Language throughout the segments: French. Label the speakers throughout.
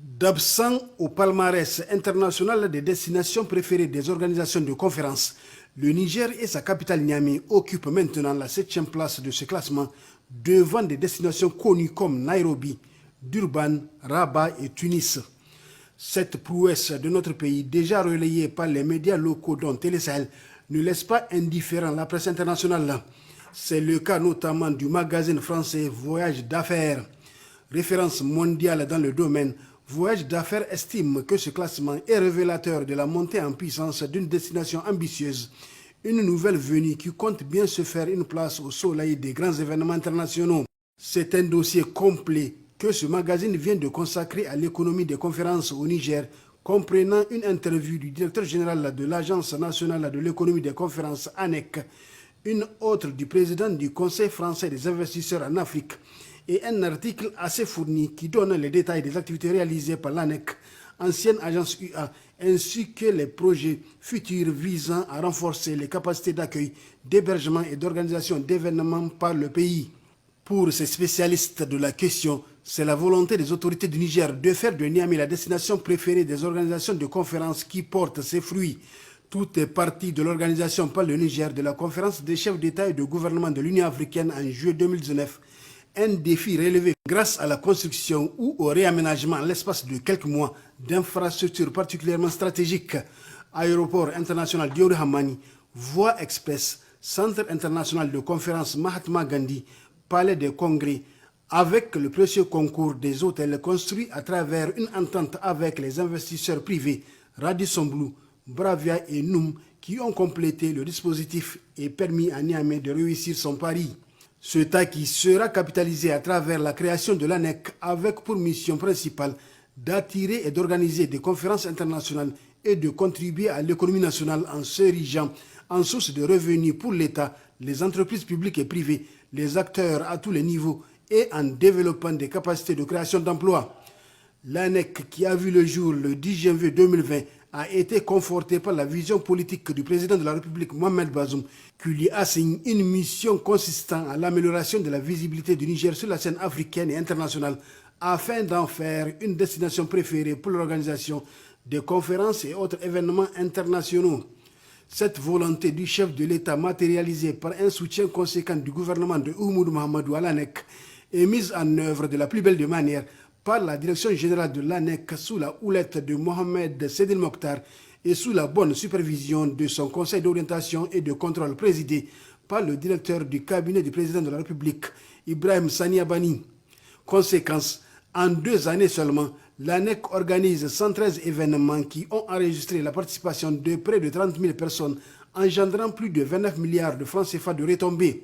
Speaker 1: D'absent au palmarès international des destinations préférées des organisations de conférences, le Niger et sa capitale Niamey occupent maintenant la 7e place de ce classement devant des destinations connues comme Nairobi, Durban, Rabat et Tunis. Cette prouesse de notre pays, déjà relayée par les médias locaux dont Télé Sahel, ne laisse pas indifférent la presse internationale. C'est le cas notamment du magazine français Voyage d'affaires. Référence mondiale dans le domaine, Voyage d'affaires estime que ce classement est révélateur de la montée en puissance d'une destination ambitieuse, une nouvelle venue qui compte bien se faire une place au soleil des grands événements internationaux. C'est un dossier complet que ce magazine vient de consacrer à l'économie des conférences au Niger, comprenant une interview du directeur général de l'Agence nationale de l'économie des conférences ANEC, une autre du président du Conseil français des investisseurs en Afrique, et un article assez fourni qui donne les détails des activités réalisées par l'ANEC, ancienne agence UA, ainsi que les projets futurs visant à renforcer les capacités d'accueil, d'hébergement et d'organisation d'événements par le pays. Pour ces spécialistes de la question, c'est la volonté des autorités du Niger de faire de Niamey la destination préférée des organisations de conférences qui porte ses fruits. Tout est parti de l'organisation par le Niger de la conférence des chefs d'État et de gouvernement de l'Union africaine en juillet 2019. Un défi relevé grâce à la construction ou au réaménagement en l'espace de quelques mois d'infrastructures particulièrement stratégiques, aéroport international Diori Hamani, voie express, centre international de conférences Mahatma Gandhi, palais des congrès, avec le précieux concours des hôtels construits à travers une entente avec les investisseurs privés Radisson Blu, Bravia et Noum qui ont complété le dispositif et permis à Niamey de réussir son pari. Ce acquis sera capitalisé à travers la création de l'ANEC avec pour mission principale d'attirer et d'organiser des conférences internationales et de contribuer à l'économie nationale en s'érigeant en source de revenus pour l'État, les entreprises publiques et privées, les acteurs à tous les niveaux et en développant des capacités de création d'emplois. L'ANEC, qui a vu le jour le 10 janvier 2020, a été confortée par la vision politique du président de la République Mohamed Bazoum, qui lui assigne une mission consistant à l'amélioration de la visibilité du Niger sur la scène africaine et internationale, afin d'en faire une destination préférée pour l'organisation des conférences et autres événements internationaux. Cette volonté du chef de l'État matérialisée par un soutien conséquent du gouvernement de Oumoudou Mahamadou à l'ANEC est mise en œuvre de la plus belle des manières par la direction générale de l'ANEC sous la houlette de Mohamed Sedil Mokhtar et sous la bonne supervision de son conseil d'orientation et de contrôle présidé par le directeur du cabinet du président de la République, Ibrahim Sani Abani. Conséquence, en 2 années seulement, l'ANEC organise 113 événements qui ont enregistré la participation de près de 30 000 personnes, engendrant plus de 29 milliards de francs CFA de retombées.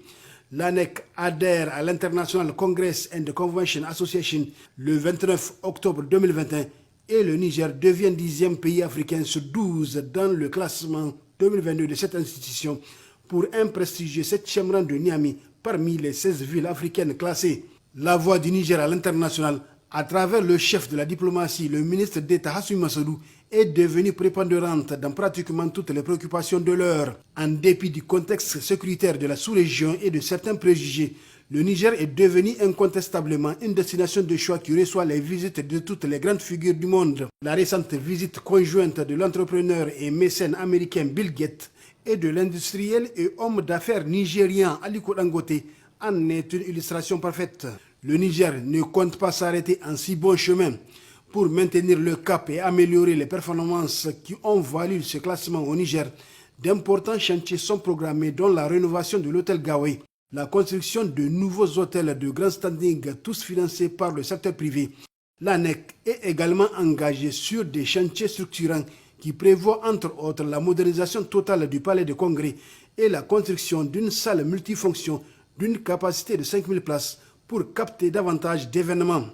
Speaker 1: L'ANEC adhère à l'International Congress and Convention Association le 29 octobre 2021 et le Niger devient 10e pays africain sur 12 dans le classement 2022 de cette institution pour un prestigieux 7e rang de Niamey parmi les 16 villes africaines classées. La voix du Niger à l'international, à travers le chef de la diplomatie, le ministre d'État Hassoumi Massaoudou, est devenue prépondérante dans pratiquement toutes les préoccupations de l'heure. En dépit du contexte sécuritaire de la sous-région et de certains préjugés, le Niger est devenu incontestablement une destination de choix qui reçoit les visites de toutes les grandes figures du monde. La récente visite conjointe de l'entrepreneur et mécène américain Bill Gates et de l'industriel et homme d'affaires nigérien Aliko Dangote en est une illustration parfaite. Le Niger ne compte pas s'arrêter en si bon chemin. Pour maintenir le cap et améliorer les performances qui ont valu ce classement au Niger, d'importants chantiers sont programmés dont la rénovation de l'hôtel Gawé, la construction de nouveaux hôtels de grand standing, tous financés par le secteur privé. L'ANEC est également engagée sur des chantiers structurants qui prévoient entre autres la modernisation totale du palais de congrès et la construction d'une salle multifonction d'une capacité de 5 000 places pour capter davantage d'événements.